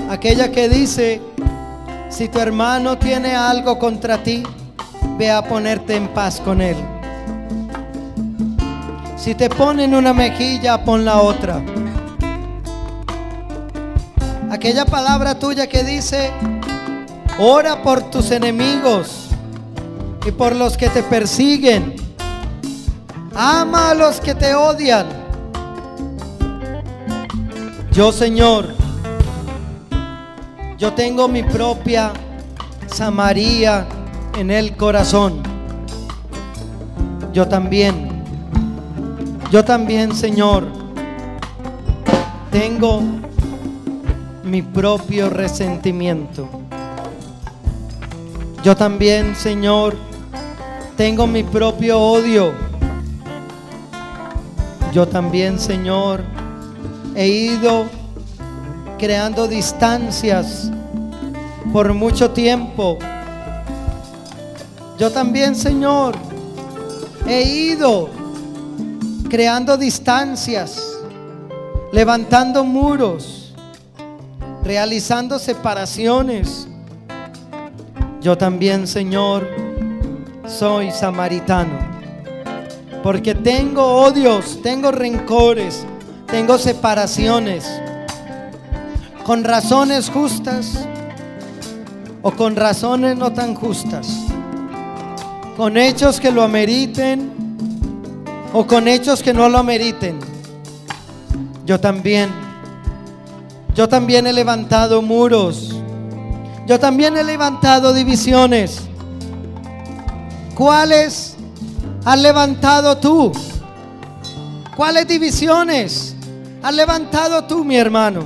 aquella que dice: si tu hermano tiene algo contra ti, ve a ponerte en paz con él. Si te ponen una mejilla, pon la otra. Aquella palabra tuya que dice: ora por tus enemigos y por los que te persiguen. Ama a los que te odian. Yo, Señor, yo tengo mi propia Samaria en el corazón. Yo también, Señor, tengo mi propio resentimiento. Yo también, Señor, tengo mi propio odio. Yo también, Señor, he ido creando distancias por mucho tiempo. Yo también, Señor, he ido creando distancias, levantando muros, realizando separaciones. Yo también, Señor, soy samaritano, porque tengo odios, tengo rencores, tengo separaciones, con razones justas o con razones no tan justas, con hechos que lo ameriten o con hechos que no lo ameriten. Yo también he levantado muros, yo también he levantado divisiones. ¿Cuáles has levantado tú? ¿Cuáles divisiones has levantado tú, mi hermano?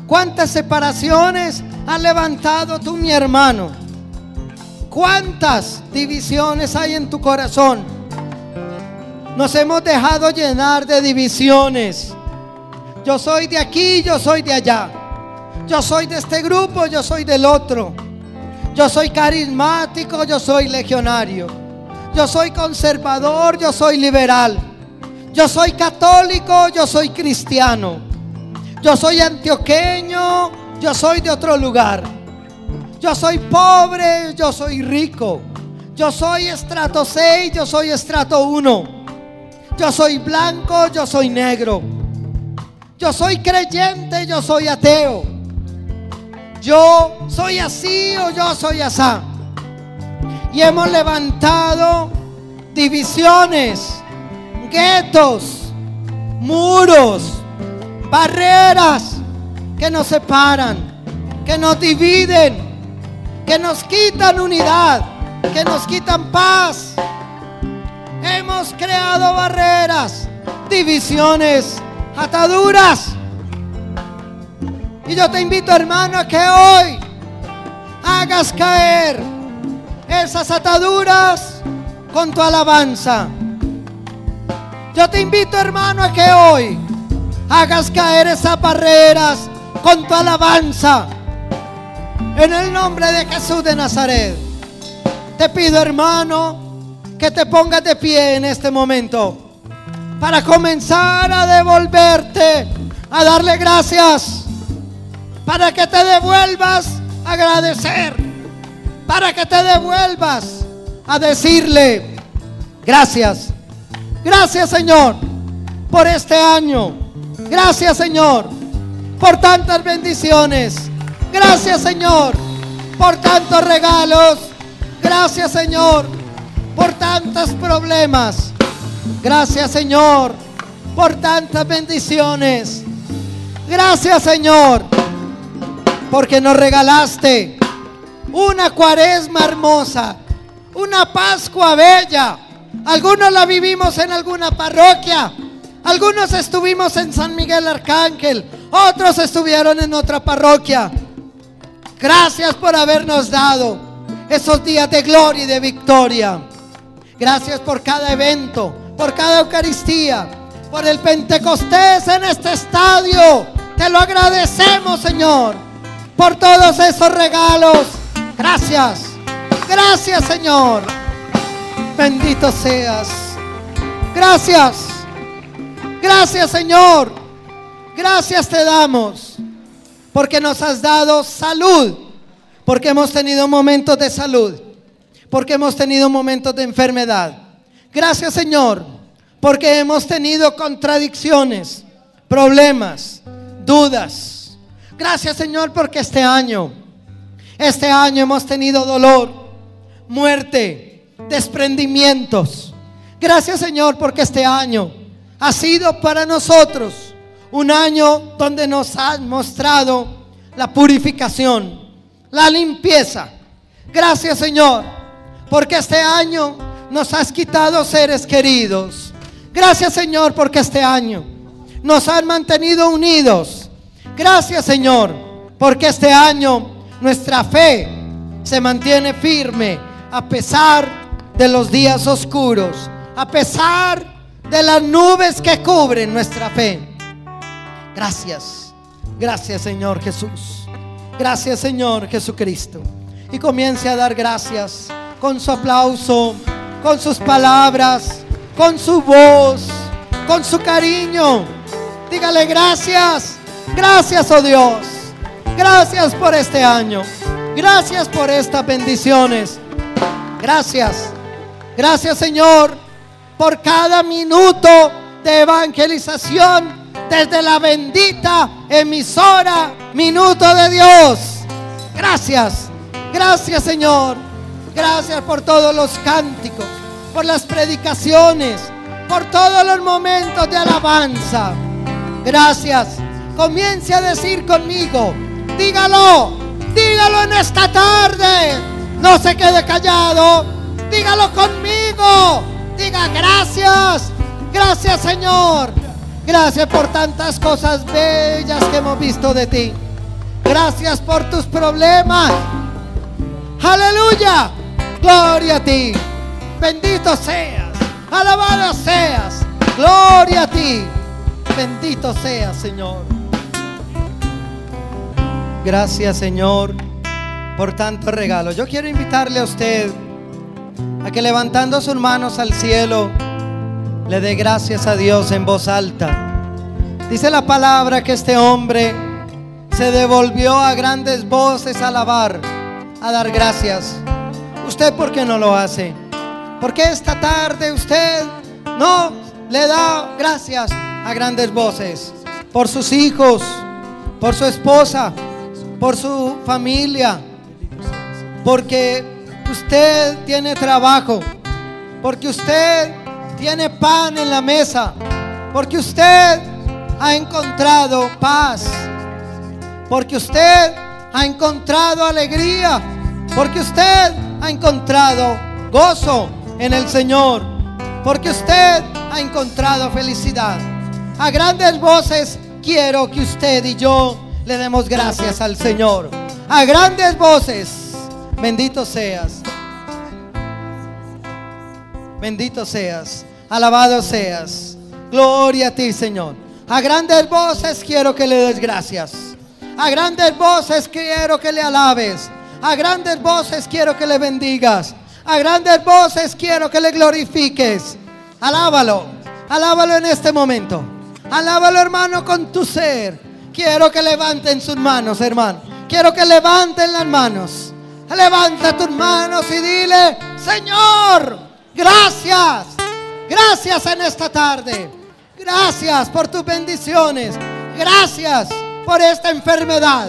¿Cuántas separaciones has levantado tú, mi hermano? ¿Cuántas divisiones hay en tu corazón? Nos hemos dejado llenar de divisiones. Yo soy de aquí, yo soy de allá. Yo soy de este grupo, yo soy del otro. Yo soy carismático, yo soy legionario. Yo soy conservador, yo soy liberal. Yo soy católico, yo soy cristiano. Yo soy antioqueño, yo soy de otro lugar. Yo soy pobre, yo soy rico. Yo soy estrato 6, yo soy estrato 1. Yo soy blanco, yo soy negro. Yo soy creyente, yo soy ateo. Yo soy así o yo soy asá. Y hemos levantado divisiones, guetos, muros, barreras que nos separan, que nos dividen, que nos quitan unidad, que nos quitan paz. Hemos creado barreras, divisiones, ataduras. Y yo te invito, hermano, a que hoy hagas caer esas ataduras con tu alabanza. Yo te invito, hermano, a que hoy hagas caer esas barreras con tu alabanza. En el nombre de Jesús de Nazaret, te pido, hermano, que te pongas de pie en este momento para comenzar a devolverte, a darle gracias, para que te devuelvas a agradecer, para que te devuelvas a decirle gracias. Gracias, Señor, por este año. Gracias, Señor, por tantas bendiciones. Gracias, Señor, por tantos regalos. Gracias, Señor, por tantos problemas. Gracias, Señor, por tantas bendiciones. Gracias, Señor, porque nos regalaste una cuaresma hermosa, una Pascua bella. Algunos la vivimos en alguna parroquia, algunos estuvimos en San Miguel Arcángel, otros estuvieron en otra parroquia. Gracias por habernos dado esos días de gloria y de victoria. Gracias por cada evento, por cada Eucaristía, por el Pentecostés en este estadio. Te lo agradecemos, Señor, por todos esos regalos. Gracias, gracias, Señor. Bendito seas. Gracias, gracias, Señor. Gracias te damos porque nos has dado salud, porque hemos tenido momentos de salud, porque hemos tenido momentos de enfermedad. Gracias, Señor, porque hemos tenido contradicciones, problemas, dudas. Gracias, Señor, porque este año hemos tenido dolor, muerte, desprendimientos. Gracias, Señor, porque este año ha sido para nosotros un año donde nos has mostrado la purificación, la limpieza. Gracias, Señor, porque este año nos has quitado seres queridos. Gracias, Señor, porque este año nos han mantenido unidos. Gracias, Señor, porque este año nuestra fe se mantiene firme a pesar de los días oscuros, a pesar de las nubes que cubren nuestra fe. Gracias, gracias, Señor Jesús. Gracias, Señor Jesucristo. Y comience a dar gracias con su aplauso, con sus palabras, con su voz, con su cariño. Dígale gracias, gracias, oh Dios. Gracias por este año. Gracias por estas bendiciones. Gracias, gracias, Señor, por cada minuto de evangelización desde la bendita emisora Minuto de Dios. Gracias, gracias, Señor. Gracias por todos los cánticos, por las predicaciones, por todos los momentos de alabanza. Gracias. Comience a decir conmigo, dígalo, dígalo en esta tarde. No se quede callado, dígalo conmigo. Diga gracias, gracias, Señor. Gracias por tantas cosas bellas que hemos visto de ti. Gracias por tus problemas. Aleluya, gloria a ti. Bendito seas, alabado seas. Gloria a ti. Bendito seas, Señor. Gracias, Señor, por tanto regalo. Yo quiero invitarle a usted a que levantando sus manos al cielo le dé gracias a Dios en voz alta. Dice la palabra que este hombre se devolvió a grandes voces a alabar, a dar gracias. ¿Usted por qué no lo hace? ¿Por qué esta tarde usted no le da gracias a grandes voces? Por sus hijos, por su esposa, por su familia, porque usted tiene trabajo, porque usted tiene pan en la mesa, porque usted ha encontrado paz, porque usted ha encontrado alegría, porque usted ha encontrado gozo en el Señor, porque usted ha encontrado felicidad. A grandes voces quiero que usted y yo le demos gracias al Señor. A grandes voces. Bendito seas. Bendito seas. Alabado seas. Gloria a ti, Señor. A grandes voces quiero que le des gracias. A grandes voces quiero que le alabes. A grandes voces quiero que le bendigas. A grandes voces quiero que le glorifiques. Alábalo. Alábalo en este momento. Alábalo, hermano, con tu ser. Quiero que levanten sus manos, hermano. Quiero que levanten las manos. Levanta tus manos y dile: Señor, gracias. Gracias en esta tarde. Gracias por tus bendiciones. Gracias por esta enfermedad.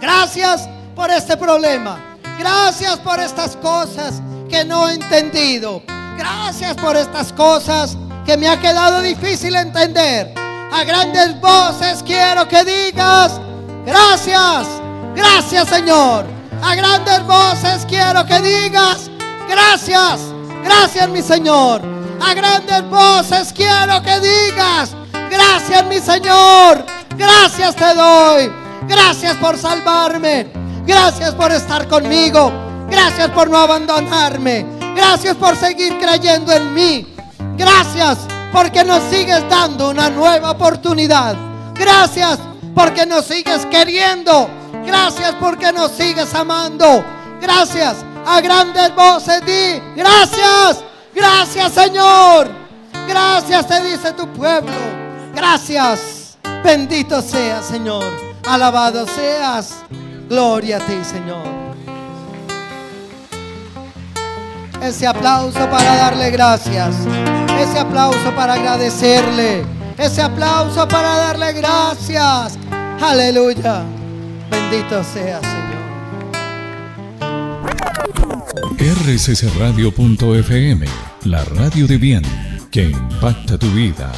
Gracias por este problema. Gracias por estas cosas que no he entendido. Gracias por estas cosas que me ha quedado difícil entender. A grandes voces quiero que digas: gracias. Gracias, Señor. A grandes voces quiero que digas: gracias. Gracias, mi Señor. A grandes voces quiero que digas: gracias, mi Señor. Gracias te doy. Gracias por salvarme. Gracias por estar conmigo. Gracias por no abandonarme. Gracias por seguir creyendo en mí. Gracias porque nos sigues dando una nueva oportunidad. Gracias porque nos sigues queriendo. Gracias porque nos sigues amando. Gracias. A grandes voces di: gracias. Gracias, Señor. Gracias te dice tu pueblo. Gracias. Bendito seas, Señor. Alabado seas. Gloria a ti, Señor. Ese aplauso para darle gracias. Ese aplauso para agradecerle. Ese aplauso para darle gracias. Aleluya. Bendito sea, Señor. rccradio.fm, la radio de bien que impacta tu vida.